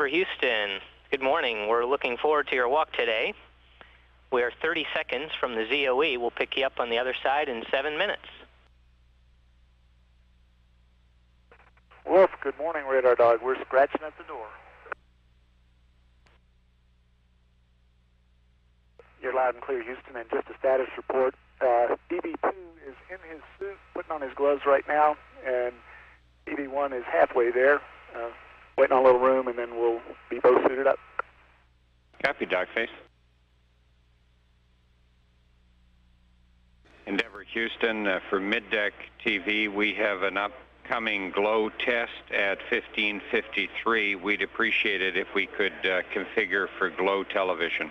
Endeavor, Houston. Good morning. We're looking forward to your walk today. We are 30 seconds from the ZOE. We'll pick you up on the other side in 7 minutes. Wolf, good morning, Radar Dog. We're scratching at the door. You're loud and clear, Houston, and just a status report. DB2 is in his suit, putting on his gloves right now, and DB1 is halfway there, waiting on a little room, and then we'll be both suited up. Copy, Dogface. Endeavor, Houston, for Middeck TV, we have an upcoming glow test at 15:53. We'd appreciate it if we could configure for glow television.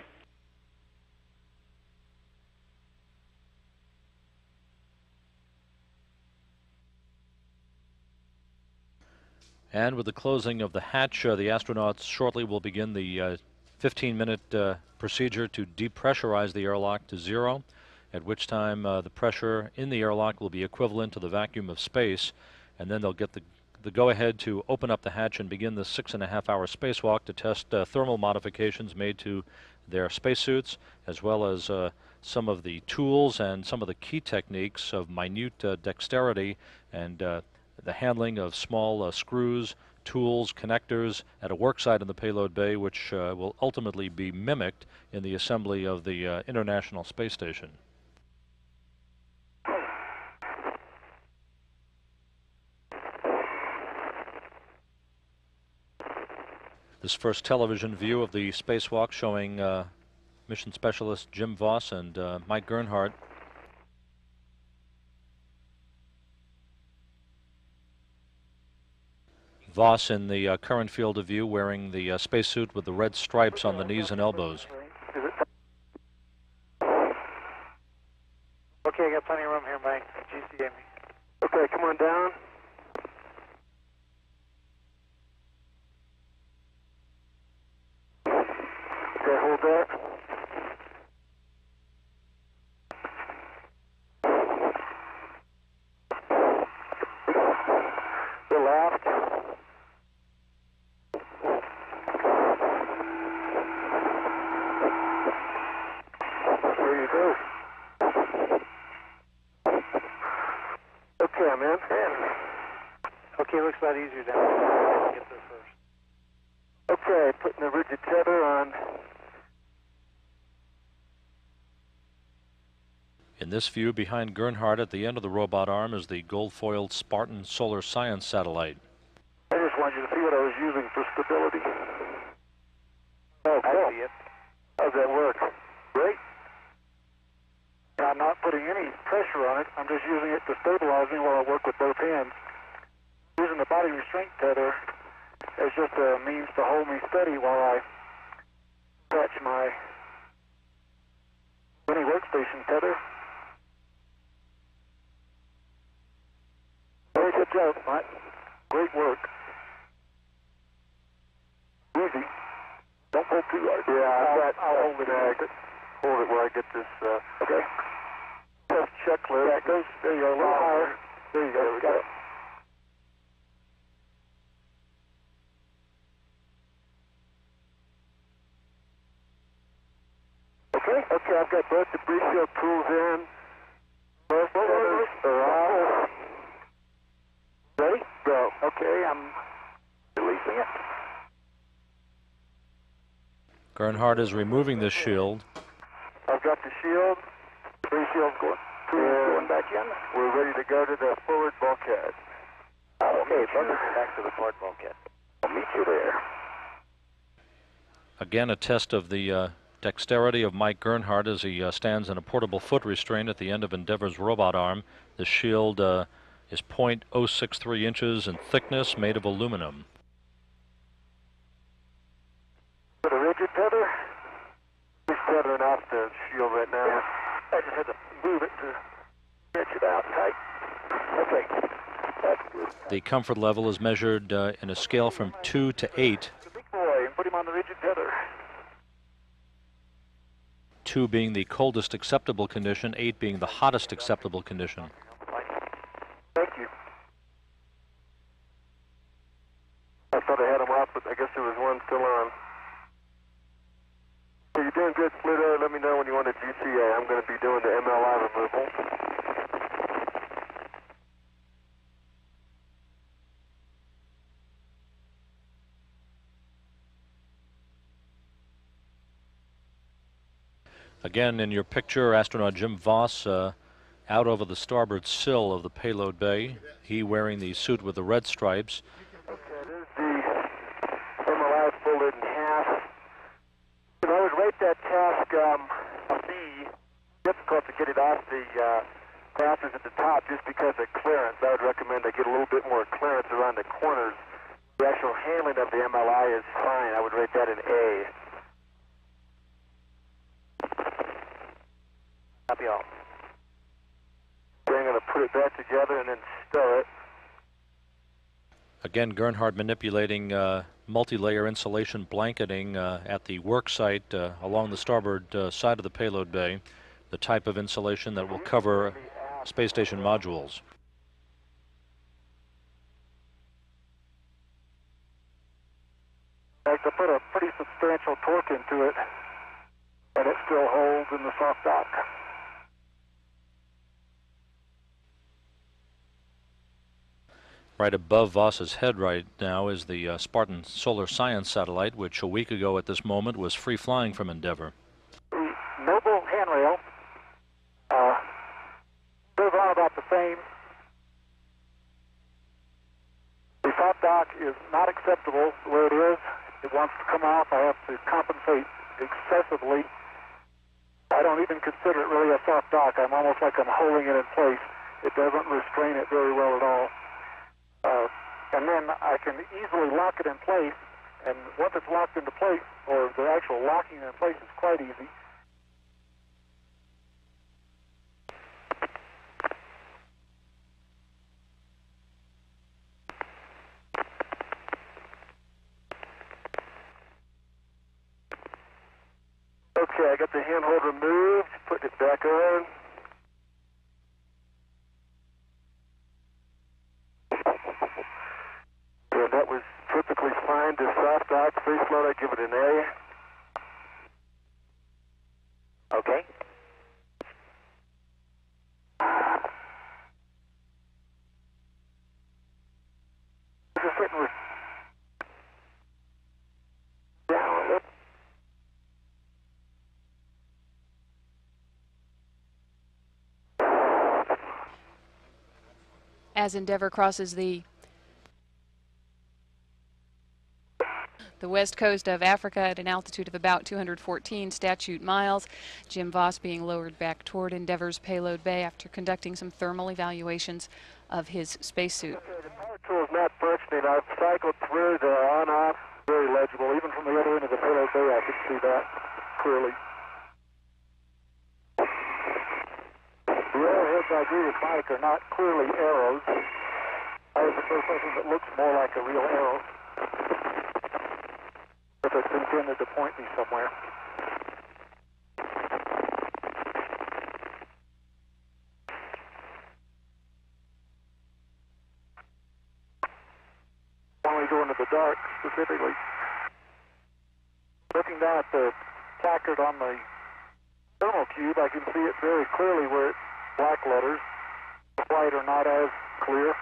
And with the closing of the hatch, the astronauts shortly will begin the 15-minute procedure to depressurize the airlock to 0, at which time the pressure in the airlock will be equivalent to the vacuum of space, and then they'll get the go-ahead to open up the hatch and begin the 6.5-hour spacewalk to test thermal modifications made to their spacesuits, as well as some of the tools and some of the key techniques of minute dexterity and the handling of small screws, tools, connectors at a worksite in the payload bay, which will ultimately be mimicked in the assembly of the International Space Station. This first television view of the spacewalk showing mission specialist Jim Voss and Mike Gernhardt. Voss in the current field of view, wearing the spacesuit with the red stripes on the knees and elbows. Okay, I got plenty of room here, Mike. GCA me. Okay, come on down. Okay, hold that. The left. There you go. Okay, I'm in. Okay, looks a lot easier down there. Get there first. Okay, putting the rigid tether on. In this view, behind Gernhardt at the end of the robot arm is the gold-foiled Spartan Solar Science satellite. I just wanted you to see what I was using for stability. Oh, cool. I see it. How's that work? Great. I'm not putting any pressure on it. I'm just using it to stabilize me while I work with both hands. Using the body restraint tether as just a means to hold me steady while I attach my mini workstation tether. Very good job, Mike. Great work. Easy. Don't pull too hard. Yeah, I'll hold it. Hold it while I get this. Okay. Test checklist. Yeah, it goes. There you go. A little higher. There you go. There we go. Okay, I've got both debris shield tools in. Both tethers are off. Ready? Go. Okay, I'm releasing it. Gernhardt is removing this shield. I've got the shield. Debris shield going back in. We're ready to go to the forward bulkhead. Okay, back to the forward bulkhead. I'll meet you there. Again, a test of the dexterity of Mike Gernhardt as he stands in a portable foot restraint at the end of Endeavor's robot arm. The shield is .063 inches in thickness, made of aluminum. Put a rigid tether. Just tethering off the shield right now. Yeah. I just had to move it to stretch it out tight. Okay. That's good. The comfort level is measured in a scale from 2 to 8. The big boy, and put him on the rigid tether. 2 being the coldest acceptable condition, 8 being the hottest acceptable condition. Thank you. I thought I had him off, but I guess there was one still on. Again, in your picture, astronaut Jim Voss out over the starboard sill of the payload bay, he wearing the suit with the red stripes. Okay, there's the MRI folded in half. If I would rate that task B, difficult to get it off the crafters at the top just because of clearance. I would recommend I get a little bit more clearance around the corners. The actual handling of the MLI is fine. I would rate that an A. Copy all. We're going to put it back together and then stow it. Again, Gernhardt manipulating multi-layer insulation blanketing at the work site along the starboard side of the payload bay, the type of insulation that will cover space station modules. I could put a pretty substantial torque into it, and it still holds in the soft dock. Right above Voss's head right now is the Spartan Solar Science satellite, which a week ago at this moment was free flying from Endeavour. The mobile handrail goes on about the same. The soft dock is not acceptable the way it is. It wants to come off. I have to compensate excessively. I don't even consider it really a soft dock. I'm almost like I'm holding it in place. It doesn't restrain it very well at all. And then I can easily lock it in place, and once it's locked into place, or the actual locking in place is quite easy. Okay, I got the handhold removed, put it back on. And that was perfectly fine to soft dock. Face load, I give it an A. Okay. Just sitting with down. As Endeavour crosses the west coast of Africa at an altitude of about 214 statute miles, Jim Voss being lowered back toward Endeavour's payload bay after conducting some thermal evaluations of his spacesuit. Okay, the power tool is not functioning. I've cycled through the on-off, very legible. Even from the other end of the payload bay, I can see that clearly. The arrowheads I agree with Mike are not clearly arrows. I was the first person that looks more like a real arrow. If it's intended to point me somewhere. When we go into the dark, specifically, looking down at the placard on the thermal cube, I can see it very clearly where it's black letters. The white are not as clear.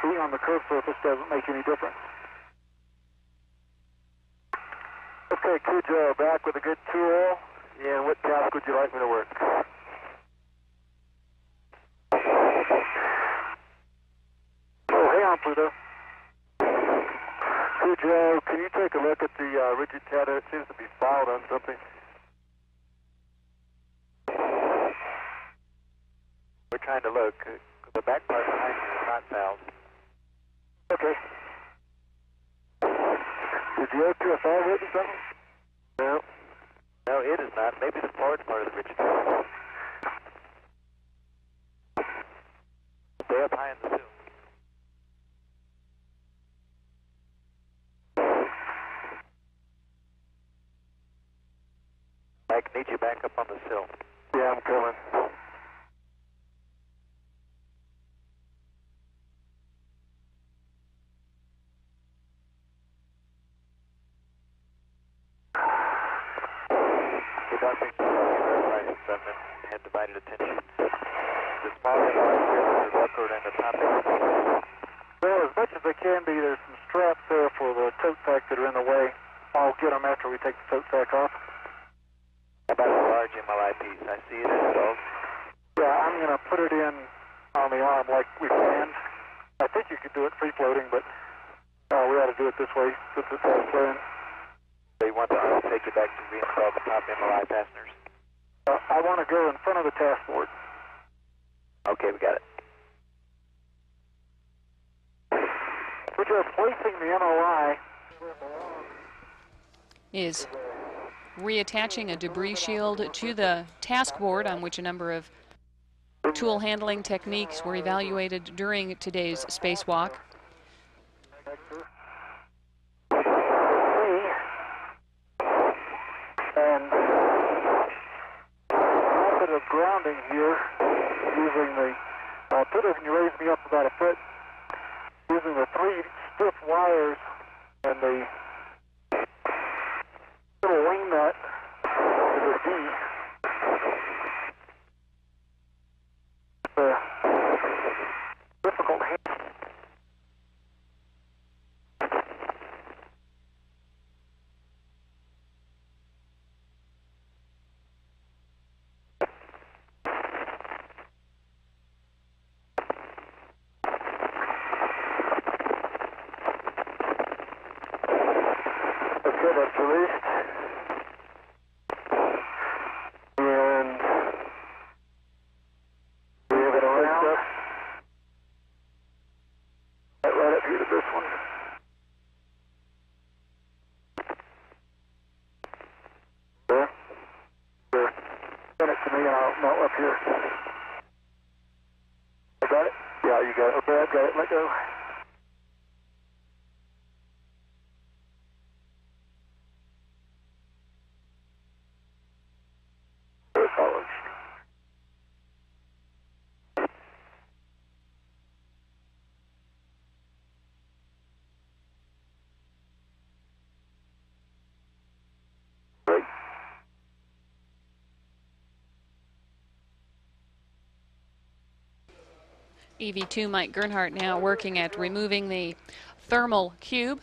Being on the curved surface doesn't make any difference. Okay, Cujo, back with a good tool. And what task would you like me to work? Oh, hang on, Pluto. Cujo, can you take a look at the rigid tether? It seems to be fouled on something. We're trying to look. The back part behind you is not fouled. Okay. Is the O2FR hit or something? No. No, it is not. Maybe the forward part of the rigid tether. Stay up high in the sill. Mike, need you back up on the sill. Yeah, I'm coming. Conducting and divided attention. The small end is upward and the top end. Well, as much as they can be, there's some straps there for the tote sack that are in the way. I'll get them after we take the tote sack off. About a large MLI piece. I see it installed. Yeah, I'm going to put it in on the arm like we planned. I think you could do it free floating, but we ought to do it this way since it's all planned. So you want the arm to take it back to reinstall the top MLI fasteners? I want to go in front of the task board. Okay, we got it. We're just placing the MLI. Is reattaching a debris shield to the task board on which a number of tool handling techniques were evaluated during today's spacewalk. And method of grounding here using the, put it when you raise me up about a foot, using the 3 stiff wires and the little wing nut to the D. It's a difficult hand. Okay, that's released. And we have it around. Right up here to this one. There. There. Send it to me and I'll mount up here. I got it? Yeah, you got it. Okay, I've got it. Let go. EV2 Mike Gernhardt now working at removing the thermal cube.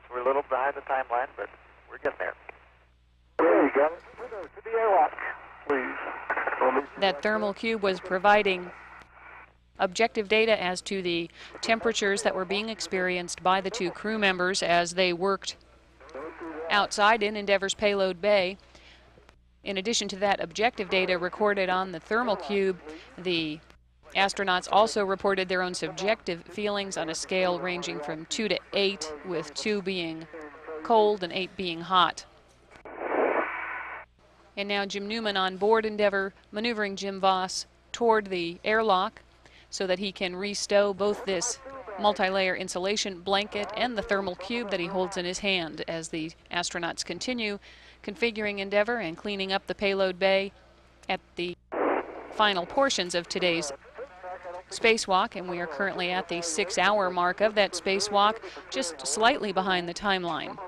We're a little behind the timeline, but we're getting there. There you go. To the airlock, please. That thermal cube was providing objective data as to the temperatures that were being experienced by the 2 crew members as they worked outside in Endeavour's payload bay. In addition to that objective data recorded on the thermal cube, the astronauts also reported their own subjective feelings on a scale ranging from 2 to 8, with 2 being cold and 8 being hot. And now Jim Newman on board Endeavour, maneuvering Jim Voss toward the airlock so that he can restow both this multi-layer insulation blanket and the thermal cube that he holds in his hand as the astronauts continue configuring Endeavour and cleaning up the payload bay at the final portions of today's spacewalk. And we are currently at the 6-hour mark of that spacewalk, just slightly behind the timeline.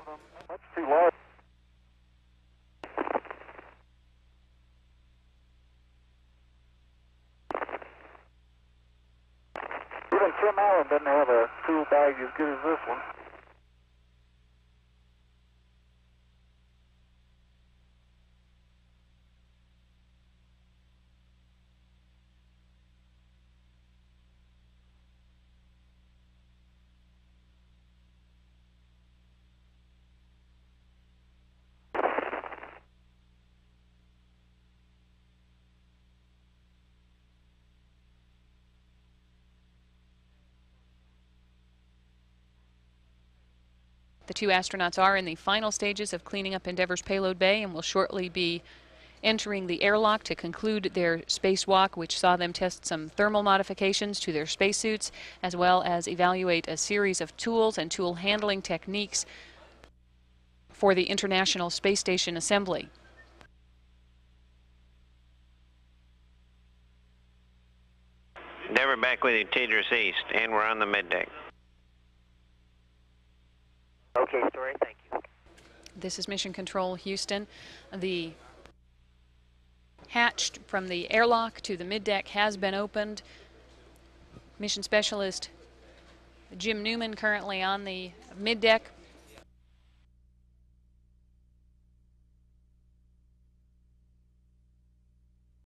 That's too large. Even Tim Allen doesn't have a tool bag as good as this one. The 2 astronauts are in the final stages of cleaning up Endeavour's payload bay and will shortly be entering the airlock to conclude their spacewalk, which saw them test some thermal modifications to their spacesuits, as well as evaluate a series of tools and tool handling techniques for the International Space Station assembly. Endeavour back with you, Tidris East, and we're on the middeck. Okay, Story, thank you. This is Mission Control Houston. The hatch from the airlock to the middeck has been opened. Mission Specialist Jim Newman currently on the middeck